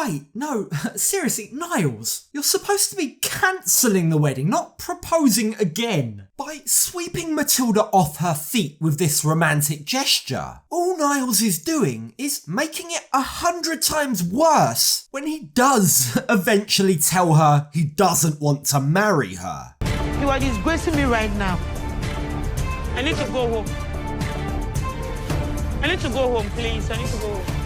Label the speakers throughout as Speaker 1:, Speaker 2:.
Speaker 1: Wait, no, seriously, Niles, you're supposed to be cancelling the wedding, not proposing again. By sweeping Matilda off her feet with this romantic gesture, all Niles is doing is making it 100 times worse when he does eventually tell her he doesn't want to marry her.
Speaker 2: You are disgracing me right now. I need to go home. I need to go home, please. I need to go home.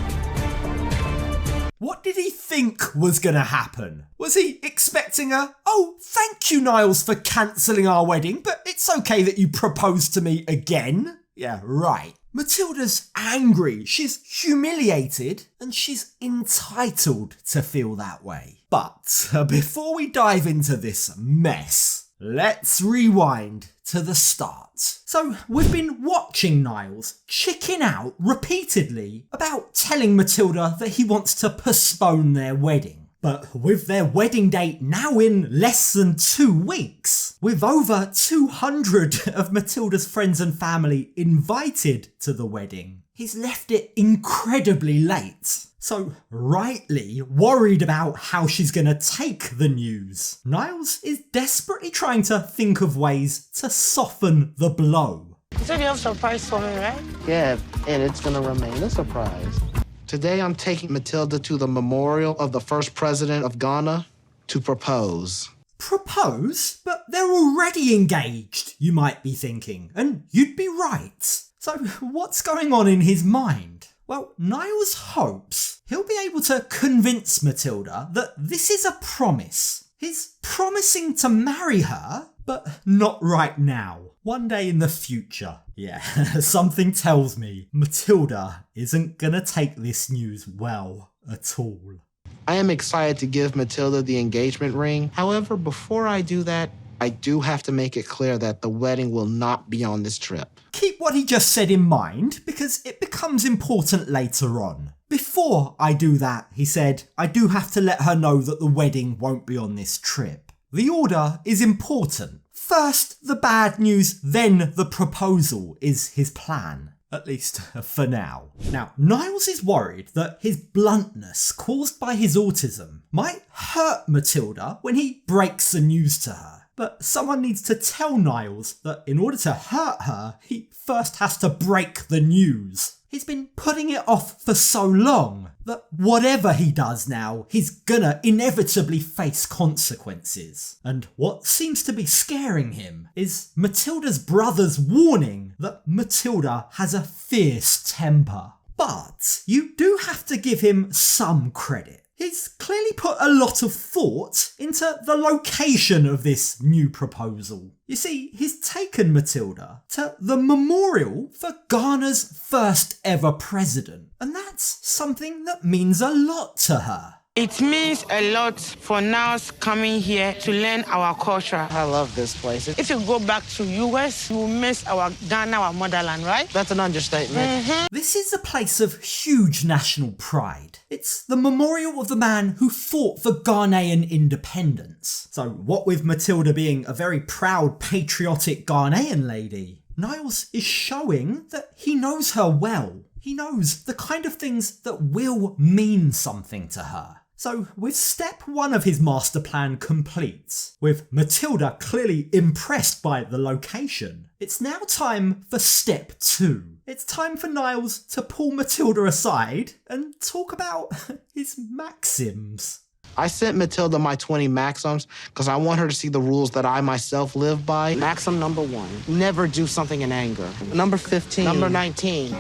Speaker 1: What did he think was going to happen? Was he expecting a, oh, thank you, Niles, for cancelling our wedding, but it's okay that you proposed to me again? Yeah, right. Matilda's angry, she's humiliated, and she's entitled to feel that way. But before we dive into this mess, let's rewind to the start. So we've been watching Niles chicken out repeatedly about telling Matilda that he wants to postpone their wedding. But with their wedding date now in less than 2 weeks, with over 200 of Matilda's friends and family invited to the wedding, he's left it incredibly late. So, rightly worried about how she's going to take the news, Niles is desperately trying to think of ways to soften the blow.
Speaker 2: You said you have a surprise for me, right?
Speaker 3: Yeah, and it's gonna remain a surprise. Today I'm taking Matilda to the memorial of the first president of Ghana to propose.
Speaker 1: Propose? But they're already engaged, you might be thinking, and you'd be right. So what's going on in his mind? Well, Niles hopes he'll be able to convince Matilda that this is a promise. He's promising to marry her, but not right now. One day in the future. Yeah, something tells me Matilda isn't gonna take this news well at all.
Speaker 3: I am excited to give Matilda the engagement ring. However, before I do that, I do have to make it clear that the wedding will not be on this trip.
Speaker 1: Keep what he just said in mind, because it becomes important later on. Before I do that, he said, I do have to let her know that the wedding won't be on this trip. The order is important. First the bad news, then the proposal is his plan. At least for now. Now, Niles is worried that his bluntness caused by his autism might hurt Matilda when he breaks the news to her. But someone needs to tell Niles that in order to hurt her, he first has to break the news. He's been putting it off for so long that whatever he does now, he's gonna inevitably face consequences. And what seems to be scaring him is Matilda's brother's warning that Matilda has a fierce temper. But you do have to give him some credit. He's clearly put a lot of thought into the location of this new proposal. You see, he's taken Matilda to the memorial for Ghana's first ever president, and that's something that means a lot to her.
Speaker 2: It means a lot for Niles coming here to learn our culture.
Speaker 3: I love this place.
Speaker 2: If you go back to US, you will miss our Ghana, our motherland, right?
Speaker 3: That's an understatement.
Speaker 1: This is a place of huge national pride. It's the memorial of the man who fought for Ghanaian independence. So what with Matilda being a very proud, patriotic Ghanaian lady, Niles is showing that he knows her well. He knows the kind of things that will mean something to her. So with step 1 of his master plan complete, with Matilda clearly impressed by the location, it's now time for step 2. It's time for Niles to pull Matilda aside and talk about his maxims.
Speaker 3: I sent Matilda my 20 maxims because I want her to see the rules that I myself live by. Maxim number 1, never do something in anger. Number 15. Number 19.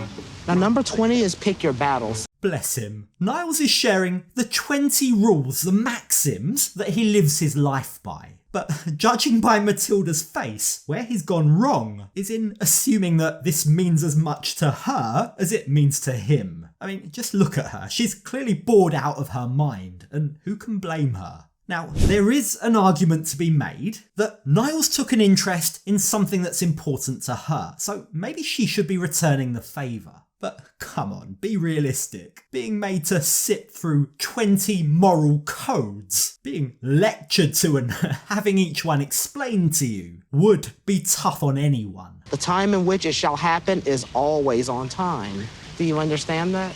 Speaker 3: Now number 20 is pick your battles.
Speaker 1: Bless him. Niles is sharing the 20 rules, the maxims that he lives his life by. But judging by Matilda's face, where he's gone wrong is in assuming that this means as much to her as it means to him. I mean, just look at her. She's clearly bored out of her mind, and who can blame her? Now, there is an argument to be made that Niles took an interest in something that's important to her, so maybe she should be returning the favour. But come on, be realistic. Being made to sit through 20 moral codes, being lectured to and having each one explained to you would be tough on anyone.
Speaker 3: The time in which it shall happen is always on time. Do you understand that?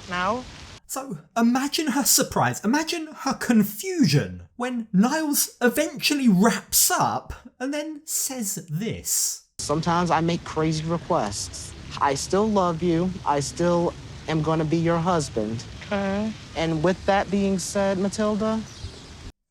Speaker 2: Now?
Speaker 1: So imagine her surprise, imagine her confusion when Niles eventually wraps up and then says this.
Speaker 3: Sometimes I make crazy requests. I still love you. I still am going to be your husband.
Speaker 2: Okay.
Speaker 3: And with that being said, Matilda,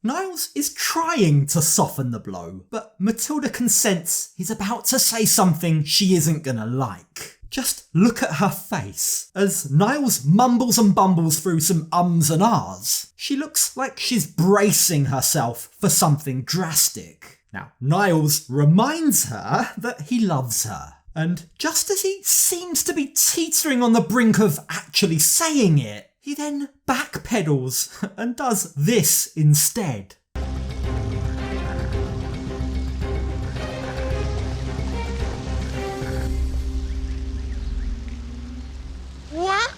Speaker 1: Niles is trying to soften the blow, but Matilda can sense he's about to say something she isn't gonna like. Just look at her face. As Niles mumbles and bumbles through some ums and ahs, she looks like she's bracing herself for something drastic. Now, Niles reminds her that he loves her. And just as he seems to be teetering on the brink of actually saying it, he then backpedals and does this instead.
Speaker 2: What?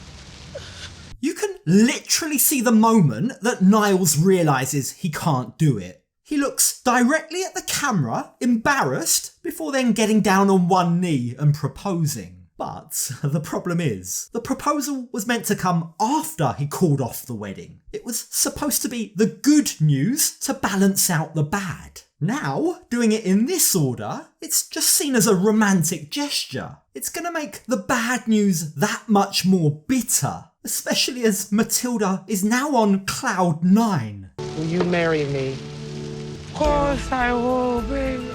Speaker 1: You can literally see the moment that Niles realises he can't do it. He looks directly at the camera, embarrassed, before then getting down on one knee and proposing. But the problem is, the proposal was meant to come after he called off the wedding. It was supposed to be the good news to balance out the bad. Now, doing it in this order, it's just seen as a romantic gesture. It's going to make the bad news that much more bitter, especially as Matilda is now on cloud 9.
Speaker 3: will you marry me?
Speaker 2: Of course I will, baby.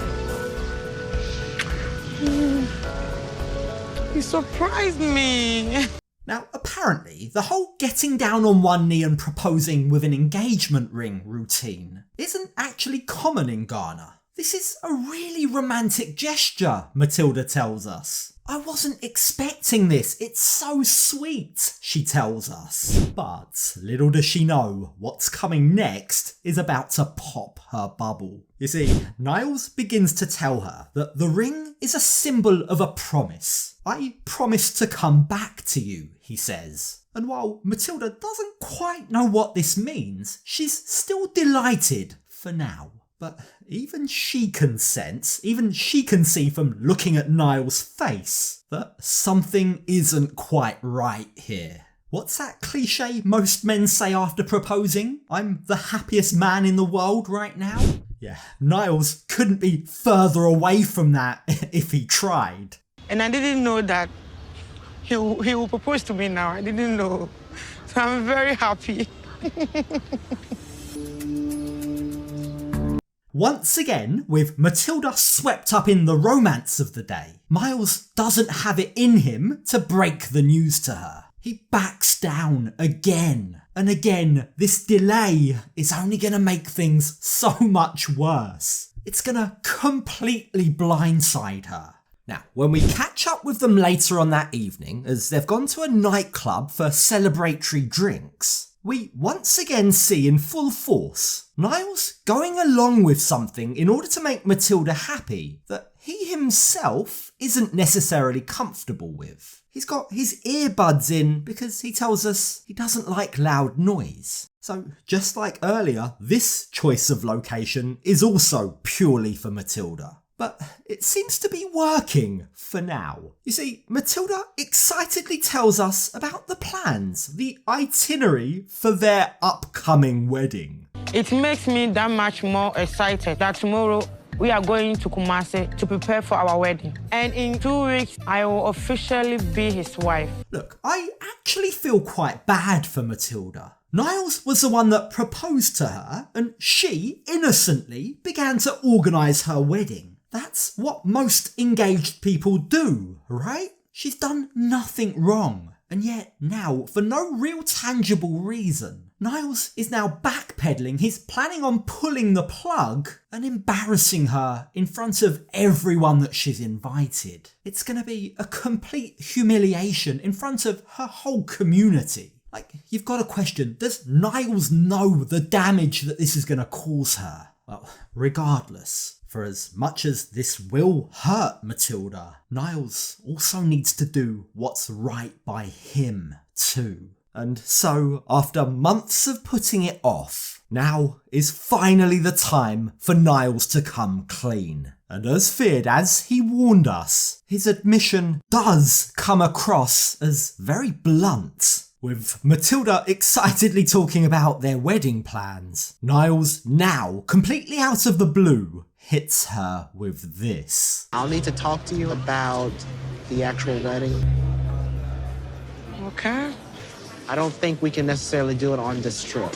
Speaker 2: You surprised me.
Speaker 1: Now, apparently, the whole getting down on one knee and proposing with an engagement ring routine isn't actually common in Ghana. This is a really romantic gesture, Matilda tells us. I wasn't expecting this, it's so sweet, she tells us. But little does she know, what's coming next is about to pop her bubble. You see, Niles begins to tell her that the ring is a symbol of a promise. I promise to come back to you, he says. And while Matilda doesn't quite know what this means, she's still delighted for now. But even she can sense, even she can see from looking at Niles' face, that something isn't quite right here. What's that cliche most men say after proposing? I'm the happiest man in the world right now? Yeah, Niles couldn't be further away from that if he tried.
Speaker 2: And I didn't know that he will propose to me now. I didn't know. So I'm very happy.
Speaker 1: Once again, with Matilda swept up in the romance of the day, Miles doesn't have it in him to break the news to her. He backs down again. And again, this delay is only going to make things so much worse. It's going to completely blindside her. Now, when we catch up with them later on that evening, as they've gone to a nightclub for celebratory drinks, we once again see in full force Niles going along with something in order to make Matilda happy that he himself isn't necessarily comfortable with. He's got his earbuds in because he tells us he doesn't like loud noise. So just like earlier, this choice of location is also purely for Matilda. But it seems to be working for now. You see, Matilda excitedly tells us about the plans, the itinerary for their upcoming wedding.
Speaker 2: It makes me that much more excited that tomorrow we are going to Kumasi to prepare for our wedding. And in 2 weeks, I will officially be his wife.
Speaker 1: Look, I actually feel quite bad for Matilda. Niles was the one that proposed to her, and she innocently began to organise her wedding. That's what most engaged people do, right? She's done nothing wrong. And yet now, for no real tangible reason, Niles is now backpedaling. He's planning on pulling the plug and embarrassing her in front of everyone that she's invited. It's going to be a complete humiliation in front of her whole community. Like, you've got to question, does Niles know the damage that this is going to cause her? Well, regardless. For as much as this will hurt Matilda, Niles also needs to do what's right by him too. And so, after months of putting it off, now is finally the time for Niles to come clean. And as feared as he warned us, his admission does come across as very blunt. With Matilda excitedly talking about their wedding plans, Niles, now completely out of the blue, hits her with this.
Speaker 3: I'll need to talk to you about the actual wedding.
Speaker 2: Okay.
Speaker 3: I don't think we can necessarily do it on this trip.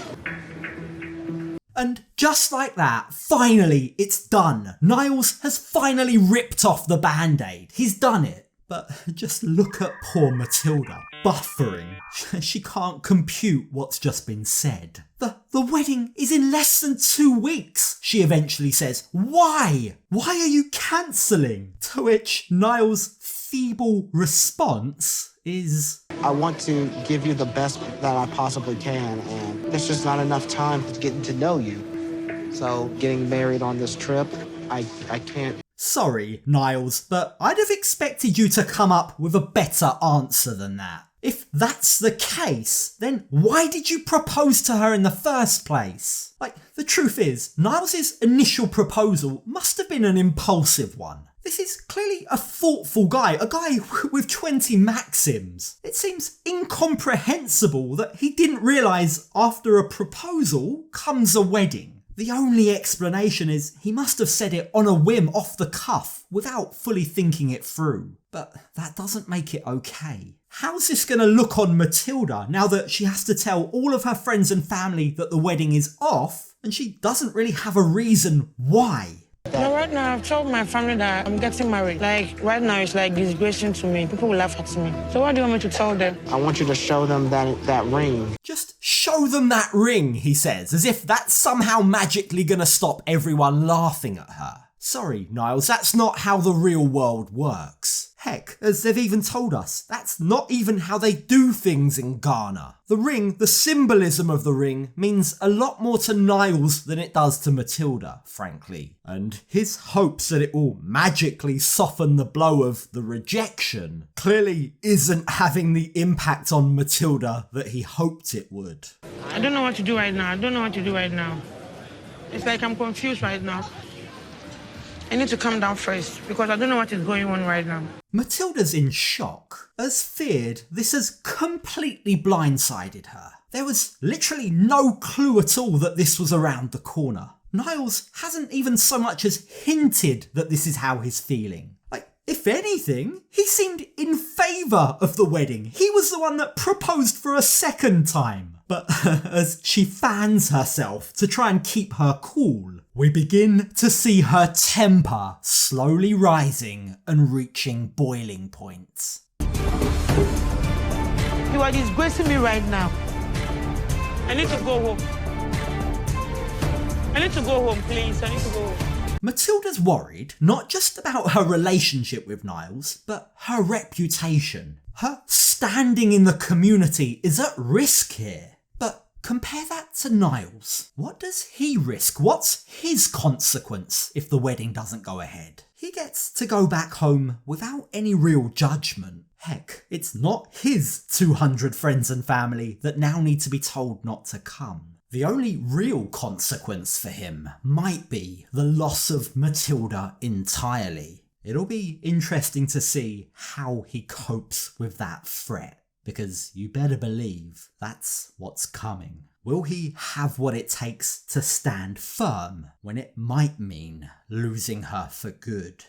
Speaker 1: And just like that, finally, it's done. Niles has finally ripped off the band-aid. He's done it. But just look at poor Matilda, buffering. She can't compute what's just been said. The wedding is in less than 2 weeks, she eventually says. Why? Why are you cancelling? To which Niles' feeble response is,
Speaker 3: I want to give you the best that I possibly can, and there's just not enough time to get to know you. So getting married on this trip, I can't.
Speaker 1: Sorry, Niles, but I'd have expected you to come up with a better answer than that. If that's the case, then why did you propose to her in the first place? Like, the truth is, Niles' initial proposal must have been an impulsive one. This is clearly a thoughtful guy, a guy with 20 maxims. It seems incomprehensible that he didn't realise after a proposal comes a wedding. The only explanation is he must have said it on a whim off the cuff without fully thinking it through. But that doesn't make it okay. How's this going to look on Matilda now that she has to tell all of her friends and family that the wedding is off and she doesn't really have a reason why?
Speaker 2: No, right now I've told my family that I'm getting married. Like, right now it's like disgracing to me. People will laugh at me. So what do you want me to tell them?
Speaker 3: I want you to show them that ring.
Speaker 1: Just show them that ring, he says, as if that's somehow magically gonna stop everyone laughing at her. Sorry, Niles, that's not how the real world works. Heck, as they've even told us, that's not even how they do things in Ghana. The ring, the symbolism of the ring, means a lot more to Niles than it does to Matilda, frankly. And his hopes that it will magically soften the blow of the rejection clearly isn't having the impact on Matilda that he hoped it would.
Speaker 2: I don't know what to do right now. It's like I'm confused right now. I need to calm down first because I don't know what is going on right now.
Speaker 1: Matilda's in shock. As feared, this has completely blindsided her. There was literally no clue at all that this was around the corner. Niles hasn't even so much as hinted that this is how he's feeling. Like, if anything, he seemed in favour of the wedding. He was the one that proposed for a second time. But as she fans herself to try and keep her cool, we begin to see her temper slowly rising and reaching boiling points.
Speaker 2: You are disgracing me right now. I need to go home. Please. I need to go home.
Speaker 1: Matilda's worried not just about her relationship with Niles, but her reputation. Her standing in the community is at risk here. But compare that to Niles. What does he risk? What's his consequence if the wedding doesn't go ahead? He gets to go back home without any real judgment. Heck, it's not his 200 friends and family that now need to be told not to come. The only real consequence for him might be the loss of Matilda entirely. It'll be interesting to see how he copes with that threat. Because you better believe that's what's coming. Will he have what it takes to stand firm when it might mean losing her for good?